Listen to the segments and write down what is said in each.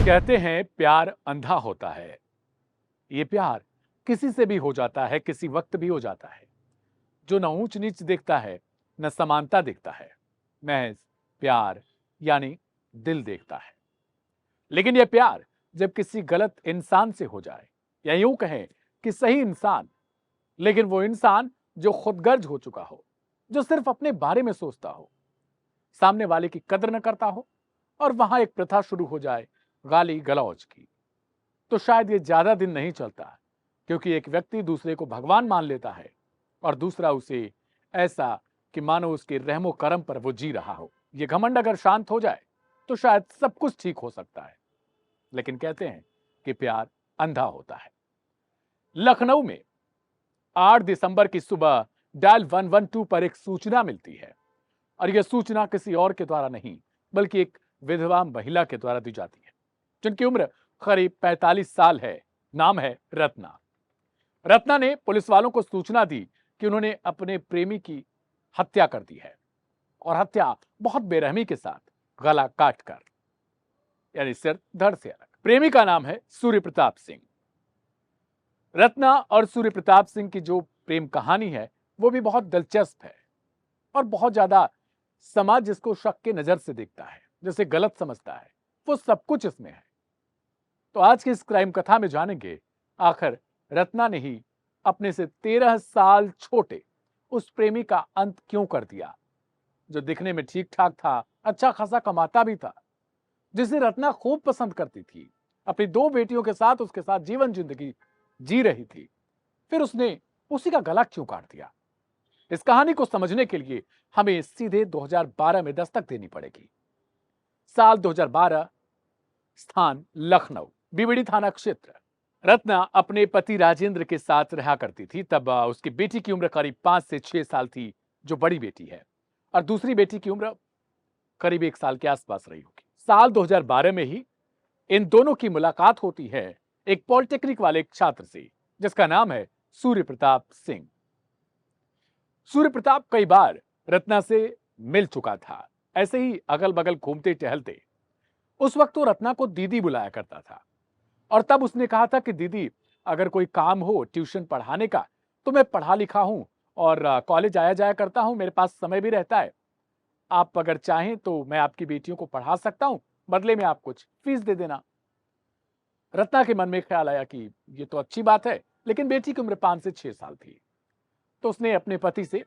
कहते हैं प्यार अंधा होता है। ये प्यार किसी से भी हो जाता है, किसी वक्त भी हो जाता है। जो न ऊंच नीच देखता है, न समानता देखता है, महज प्यार यानी दिल देखता है। लेकिन यह प्यार जब किसी गलत इंसान से हो जाए, या यूं कहें कि सही इंसान, लेकिन वो इंसान जो खुदगर्ज हो चुका हो, जो सिर्फ अपने बारे में सोचता हो, सामने वाले की कदर न करता हो, और वहां एक प्रथा शुरू हो जाए गाली गलौज की, तो शायद ये ज्यादा दिन नहीं चलता। क्योंकि एक व्यक्ति दूसरे को भगवान मान लेता है और दूसरा उसे ऐसा कि मानो उसके रहमो करम पर वो जी रहा हो। ये घमंड अगर शांत हो जाए तो शायद सब कुछ ठीक हो सकता है। लेकिन कहते हैं कि प्यार अंधा होता है। लखनऊ में 8 दिसंबर की सुबह डायल 112 पर एक सूचना मिलती है, और यह सूचना किसी और के द्वारा नहीं, बल्कि एक विधवा महिला के द्वारा दी जाती है, जिनकी उम्र करीब 45 साल है। नाम है रत्ना। रत्ना ने पुलिस वालों को सूचना दी कि उन्होंने अपने प्रेमी की हत्या कर दी है, और हत्या बहुत बेरहमी के साथ, गला काटकर, यानी सिर धड़ से अलग। प्रेमी का नाम है सूर्य प्रताप सिंह। रत्ना और सूर्य प्रताप सिंह की जो प्रेम कहानी है वो भी बहुत दिलचस्प है, और बहुत ज्यादा समाज जिसको शक के नजर से देखता है, जिसे गलत समझता है, वो सब कुछ इसमें है। तो आज की इस क्राइम कथा में जानेंगे आखिर रत्ना ने ही अपने से 13 साल छोटे उस प्रेमी का अंत क्यों कर दिया, जो दिखने में ठीक ठाक था, अच्छा खासा कमाता भी था, जिसे रत्ना खूब पसंद करती थी, अपनी 2 बेटियों के साथ उसके साथ जीवन जिंदगी जी रही थी। फिर उसने उसी का गला क्यों काट दिया? इस कहानी को समझने के लिए हमें सीधे 2012 में दस्तक देनी पड़ेगी। साल 2012, स्थान लखनऊ, बीबीडी थाना क्षेत्र। रत्ना अपने पति राजेंद्र के साथ रहा करती थी। तब उसकी बेटी की उम्र करीब 5 से 6 साल थी, जो बड़ी बेटी है, और दूसरी बेटी की उम्र करीब 1 साल के आसपास रही होगी। साल 2012 में ही इन दोनों की मुलाकात होती है एक पॉलिटेक्निक वाले एक छात्र से, जिसका नाम है सूर्य प्रताप सिंह। सूर्य प्रताप कई बार रत्ना से मिल चुका था, ऐसे ही अगल बगल घूमते टहलते। उस वक्त तो रत्ना को दीदी बुलाया करता था, और तब उसने कहा था कि दीदी, अगर कोई काम हो ट्यूशन पढ़ाने का तो मैं पढ़ा लिखा हूं, और कॉलेज आया जाया करता हूं, मेरे पास समय भी रहता है। आप अगर चाहें तो मैं आपकी बेटियों को पढ़ा सकता हूं, बदले में आप कुछ फीस दे देना। रत्ना के मन में ख्याल आया कि ये तो अच्छी बात है, लेकिन बेटी की उम्र 5 से 6 साल थी। तो उसने अपने पति से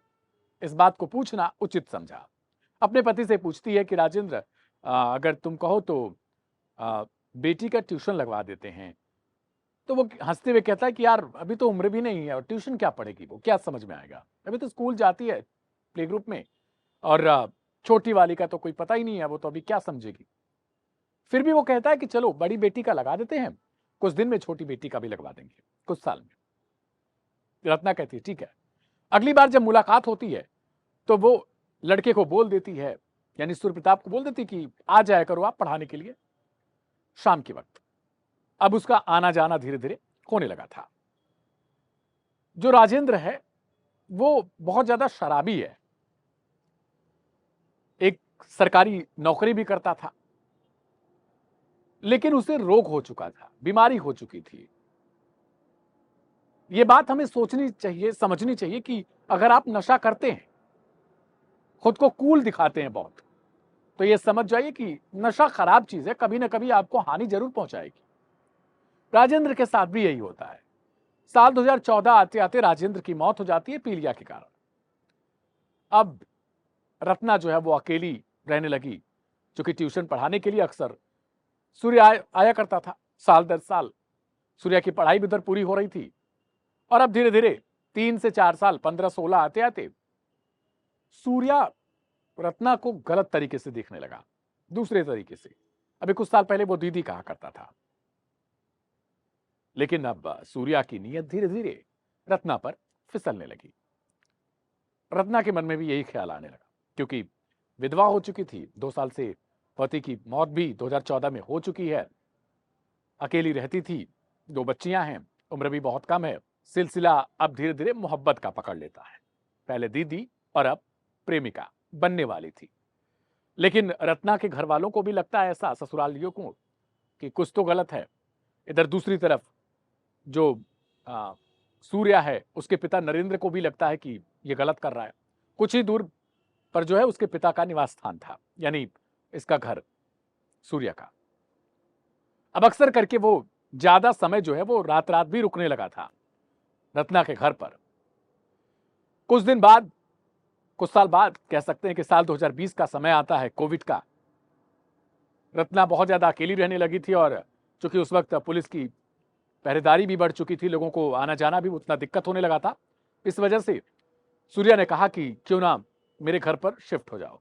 इस बात को पूछना उचित समझा। अपने पति से पूछती है कि राजेंद्र, अगर तुम कहो तो आ, बेटी का ट्यूशन लगवा देते हैं। तो वो हंसते हुए कहता है कि यार, अभी तो उम्र भी नहीं है, और ट्यूशन क्या पढ़ेगी, वो क्या समझ में आएगा, अभी तो स्कूल जाती है प्ले ग्रुप में, और छोटी वाली का तो कोई पता ही नहीं है, वो तो अभी क्या समझेगी। फिर भी वो कहता है कि चलो बड़ी बेटी का लगा देते हैं, कुछ दिन में छोटी बेटी का भी लगवा देंगे, कुछ साल में। रत्ना कहती है ठीक है। अगली बार जब मुलाकात होती है तो वो लड़के को बोल देती है, यानी सूर्य प्रताप को बोल देती कि आ जाया करो आप पढ़ाने के लिए शाम के वक्त। अब उसका आना जाना धीरे धीरे होने लगा था। जो राजेंद्र है वो बहुत ज्यादा शराबी है, एक सरकारी नौकरी भी करता था, लेकिन उसे रोग हो चुका था, बीमारी हो चुकी थी। ये बात हमें सोचनी चाहिए, समझनी चाहिए कि अगर आप नशा करते हैं, खुद को कूल दिखाते हैं बहुत, तो ये समझ जाइए कि नशा खराब चीज है, कभी ना कभी आपको हानि जरूर पहुंचाएगी। राजेंद्र के साथ भी यही होता है। साल 2014 आते आते राजेंद्र की मौत हो जाती है पीलिया के कारण। अब रत्ना जो है वो अकेली रहने लगी, जो कि ट्यूशन पढ़ाने के लिए अक्सर सूर्य आया करता था। साल दर साल सूर्या की पढ़ाई भी उधर पूरी हो रही थी, और अब धीरे धीरे 3 से 4 साल, 15-16 आते आते सूर्या रत्ना को गलत तरीके से देखने लगा, दूसरे तरीके से। अभी कुछ साल पहले वो दीदी कहा करता था, लेकिन अब सूर्या की नीयत धीरे धीरे रत्ना पर फिसलने लगी। रत्ना के मन में भी यही ख्याल आने लगा, क्योंकि विधवा हो चुकी थी, 2 साल से पति की मौत भी 2014 में हो चुकी है, अकेली रहती थी, 2 बच्चियां हैं, उम्र भी बहुत कम है। सिलसिला अब धीरे धीरे मोहब्बत का पकड़ लेता है। पहले दीदी और अब प्रेमिका बनने वाली थी। लेकिन रत्ना के घर वालों को भी लगता है ऐसा, ससुरालियों को, कि कुछ तो गलत है। इधर दूसरी तरफ जो सूर्या है, उसके पिता नरेंद्र को भी लगता है कि ये गलत कर रहा है। कुछ ही दूर पर जो है उसके पिता का निवास स्थान था, यानी इसका घर, सूर्या का। अब अक्सर करके वो ज्यादा समय जो है वो रात रात भी रुकने लगा था रत्ना के घर पर। कुछ दिन बाद, कुछ साल बाद कह सकते हैं कि साल 2020 का समय आता है, कोविड का। रत्ना बहुत ज्यादा अकेली रहने लगी थी और चूंकि उस वक्त पुलिस की पहरेदारी भी बढ़ चुकी थी, लोगों को आना जाना भी उतना दिक्कत होने लगा था। इस वजह से सूर्या ने कहा कि क्यों ना मेरे घर पर शिफ्ट हो जाओ।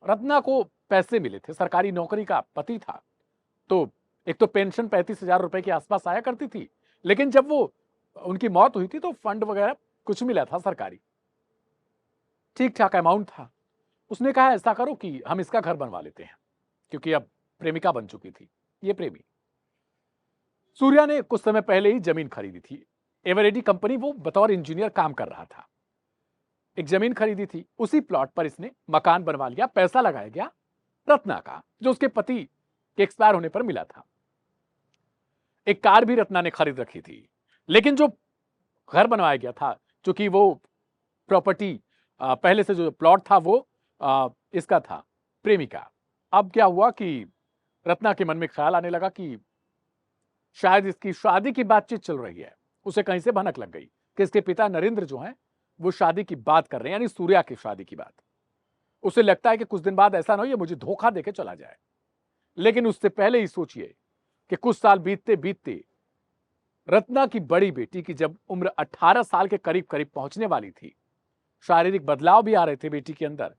रत्ना को पैसे मिले थे, सरकारी नौकरी का पति था, तो एक तो पेंशन 35,000 रुपए के आसपास आया करती थी, लेकिन जब वो उनकी मौत हुई थी तो फंड वगैरह कुछ मिला था सरकारी, ठीक ठाक अमाउंट था। उसने कहा ऐसा करो कि हम इसका घर बनवा लेते हैं, क्योंकि अब प्रेमिका बन चुकी थी ये प्रेमी। सूर्या ने कुछ समय पहले ही जमीन खरीदी थी। एवरेडी कंपनी, वो बतौर इंजीनियर काम कर रहा था। एक जमीन खरीदी थी, उसी प्लॉट पर इसने मकान बनवा लिया। पैसा लगाया गया रत्ना का, जो उसके पति के एक्सपायर होने पर मिला था। एक कार भी रत्ना ने खरीद रखी थी। लेकिन जो घर बनवाया गया था, क्योंकि वो प्रॉपर्टी पहले से जो प्लॉट था वो इसका था, प्रेमिका। अब क्या हुआ कि रत्ना के मन में ख्याल आने लगा कि शायद इसकी शादी की बातचीत चल रही है। उसे कहीं से भनक लग गई कि इसके पिता नरेंद्र जो हैं वो शादी की बात कर रहे हैं, यानी सूर्या की शादी की बात। उसे लगता है कि कुछ दिन बाद ऐसा ना हो ये मुझे धोखा देके चला जाए। लेकिन उससे पहले ही सोचिए कि कुछ साल बीतते बीतते रत्ना की बड़ी बेटी की जब उम्र 18 साल के करीब करीब पहुंचने वाली थी, शारीरिक बदलाव भी आ रहे थे बेटी के अंदर,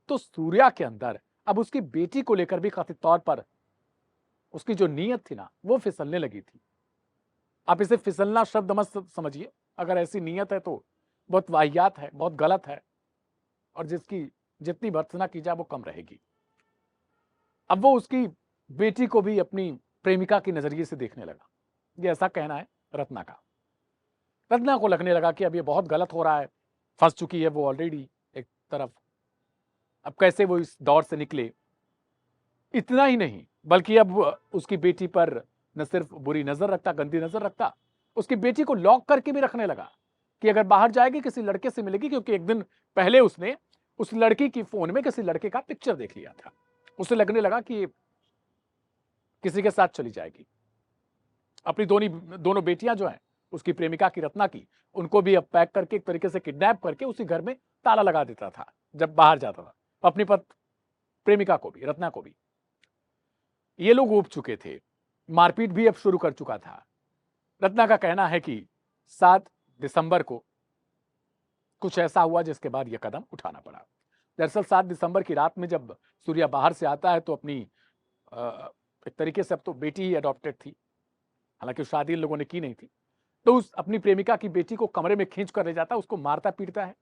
तो सूर्या के अंदर अब उसकी बेटी को लेकर भी कथित तौर पर उसकी जो नीयत थी ना, वो फिसलने लगी थी। आप इसे फिसलना शब्द मत समझिए, अगर ऐसी नीयत है तो बहुत वाहियात है, बहुत गलत है, और जिसकी जितनी भर्त्सना की जाए वो कम रहेगी। अब वो उसकी बेटी को भी अपनी प्रेमिका के नजरिए से देखने लगा, ये ऐसा कहना है रत्ना का। रत्ना को लगने लगा कि अब ये बहुत गलत हो रहा है, फंस चुकी है वो ऑलरेडी एक तरफ। अब कैसे वो इस दौर से निकले। इतना ही नहीं, बल्कि अब उसकी बेटी पर न सिर्फ बुरी नजर रखता, गंदी नजर रखता, उसकी बेटी को लॉक करके भी रखने लगा कि अगर बाहर जाएगी किसी लड़के से मिलेगी, क्योंकि एक दिन पहले उसने उस लड़की की फोन में किसी लड़के का पिक्चर देख लिया था। उसे लगने लगा कि किसी के साथ चली जाएगी। अपनी दोनों बेटियां जो हैं उसकी प्रेमिका की, रत्ना की, उनको भी अब पैक करके एक तरीके से किडनैप करके उसी घर में ताला लगा देता था जब बाहर जाता था, अपनी प्रेमिका को भी, रत्ना को भी। ये लोग ऊब चुके थे, मारपीट भी अब शुरू कर चुका था। रत्ना का कहना है कि 7 दिसंबर को कुछ ऐसा हुआ जिसके बाद यह कदम उठाना पड़ा। दरअसल 7 दिसंबर की रात में जब सूर्या बाहर से आता है तो अपनी एक तरीके से अब तो बेटी ही अडॉप्टेड थी, हालांकि शादी इन लोगों ने की नहीं थी, तो उस अपनी प्रेमिका की बेटी को कमरे में खींच कर ले जाता, उसको मारता पीटता है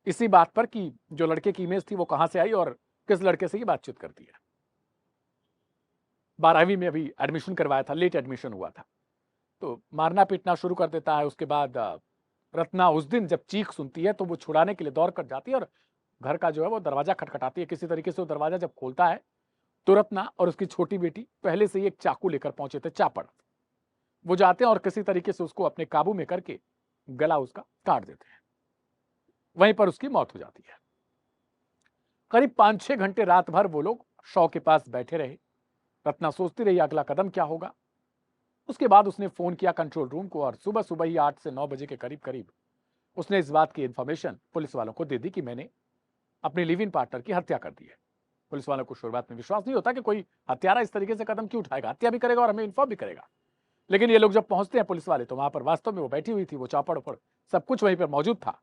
इसी बात पर कि जो लड़के की इमेज थी वो कहां से आई और किस लड़के से ये बातचीत करती है। 12वीं में अभी एडमिशन करवाया था, लेट एडमिशन हुआ था, तो मारना पीटना शुरू कर देता है। उसके बाद रत्ना उस दिन जब चीख सुनती है तो वो छुड़ाने के लिए दौड़ कर जाती है और घर का जो है वो दरवाजा खटखटाती है। किसी तरीके से वो दरवाजा जब खोलता है तो रत्ना और उसकी छोटी बेटी पहले से ही एक चाकू लेकर पहुंचे थे, चापड़। वो जाते हैं और किसी तरीके से उसको अपने काबू में करके गला उसका काट देते हैं। वहीं पर उसकी मौत हो जाती है। करीब 5-6 घंटे रात भर वो लोग शव के पास बैठे रहे। रत्ना सोचती रही अगला कदम क्या होगा। उसके बाद उसने फोन किया कंट्रोल रूम को और सुबह सुबह ही 8 से 9 बजे के करीब करीब उसने इस बात की इंफॉर्मेशन पुलिस वालों को दे दी कि मैंने अपने लिव इन पार्टनर की हत्या कर दी है। पुलिस वालों को शुरुआत में विश्वास नहीं होता कि कोई हत्यारा इस तरीके से कदम क्यों उठाएगा, हत्या भी करेगा और हमें इन्फॉर्म भी करेगा। लेकिन ये लोग जब पहुंचते हैं पुलिस वाले, तो वहां पर वास्तव में वो बैठी हुई थी, वो चापड़ उपड़ सब कुछ वहीं पर मौजूद था।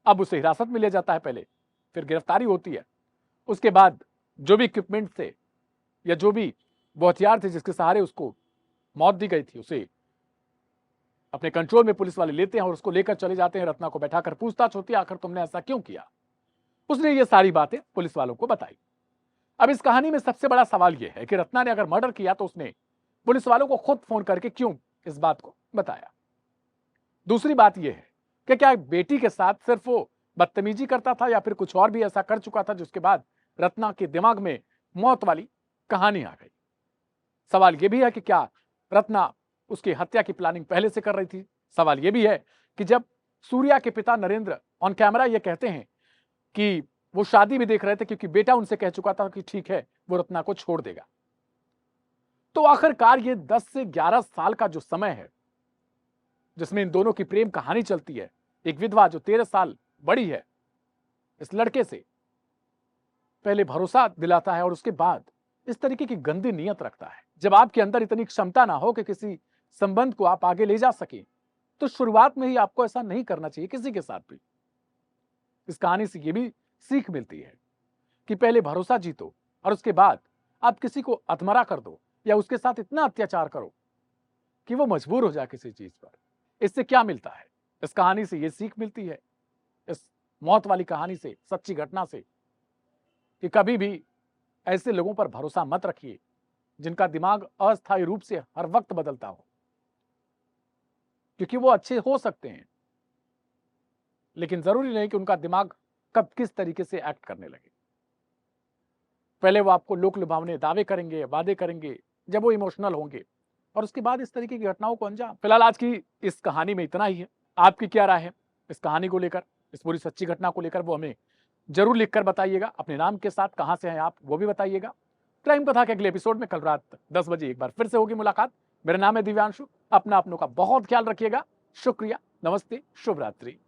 अब उसे हिरासत में लिया जाता है पहले, फिर गिरफ्तारी होती है। उसके बाद जो भी इक्विपमेंट थे या जो भी वो हथियार थे जिसके सहारे उसको मौत दी गई थी, उसे अपने कंट्रोल में पुलिस वाले लेते हैं और उसको लेकर चले जाते हैं। रत्ना को बैठाकर पूछताछ होती है, आखिर तुमने ऐसा क्यों किया। उसने ये सारी बातें पुलिस वालों को बताई। अब इस कहानी में सबसे बड़ा सवाल यह है कि रत्ना ने अगर मर्डर किया तो उसने पुलिस वालों को खुद फोन करके क्यों इस बात को बताया। दूसरी बात यह है कि क्या बेटी के साथ सिर्फ वो बदतमीजी करता था या फिर कुछ और भी ऐसा कर चुका था जिसके बाद रत्ना के दिमाग में मौत वाली कहानी आ गई। सवाल यह भी है कि क्या रत्ना उसकी हत्या की प्लानिंग पहले से कर रही थी? सवाल यह भी है कि जब सूर्या के पिता नरेंद्र ऑन कैमरा यह कहते हैं कि वो शादी भी देख रहे थे क्योंकि बेटा उनसे कह चुका था कि ठीक है वो रत्ना को छोड़ देगा, तो आखिरकार ये 10 से 11 साल का जो समय है जिसमें इन दोनों की प्रेम कहानी चलती है, एक विधवा जो 13 साल बड़ी है इस लड़के से पहले भरोसा दिलाता है और उसके बाद इस तरीके की गंदी नीयत रखता है। जब आपके अंदर इतनी क्षमता ना हो कि किसी संबंध को आप आगे ले जा सके, तो शुरुआत में ही आपको ऐसा नहीं करना चाहिए किसी के साथ भी। इस कहानी से यह भी सीख मिलती है कि पहले भरोसा जीतो और उसके बाद आप किसी को अधमरा कर दो या उसके साथ इतना अत्याचार करो कि वो मजबूर हो जाए किसी चीज पर। इससे क्या मिलता है? इस कहानी से यह सीख मिलती है, इस मौत वाली कहानी से, सच्ची घटना से, कि कभी भी ऐसे लोगों पर भरोसा मत रखिए जिनका दिमाग अस्थायी रूप से हर वक्त बदलता हो, क्योंकि वो अच्छे हो सकते हैं लेकिन जरूरी नहीं कि उनका दिमाग कब किस तरीके से एक्ट करने लगे। पहले वो आपको लोक लुभावने दावे करेंगे, वादे करेंगे जब वो इमोशनल होंगे, और उसके बाद इस तरीके की घटनाओं को अंजाम। फिलहाल आज की इस कहानी में इतना ही है। आपकी क्या राय है इस कहानी को लेकर, इस पूरी सच्ची घटना को लेकर? वो हमें जरूर लिखकर बताइएगा। अपने नाम के साथ कहां से हैं आप वो भी बताइएगा। क्राइम कथा के अगले एपिसोड में कल रात 10 बजे एक बार फिर से होगी मुलाकात। मेरा नाम है दिव्यांशु। अपना अपनों का बहुत ख्याल रखिएगा। शुक्रिया, नमस्ते, शुभ रात्रि।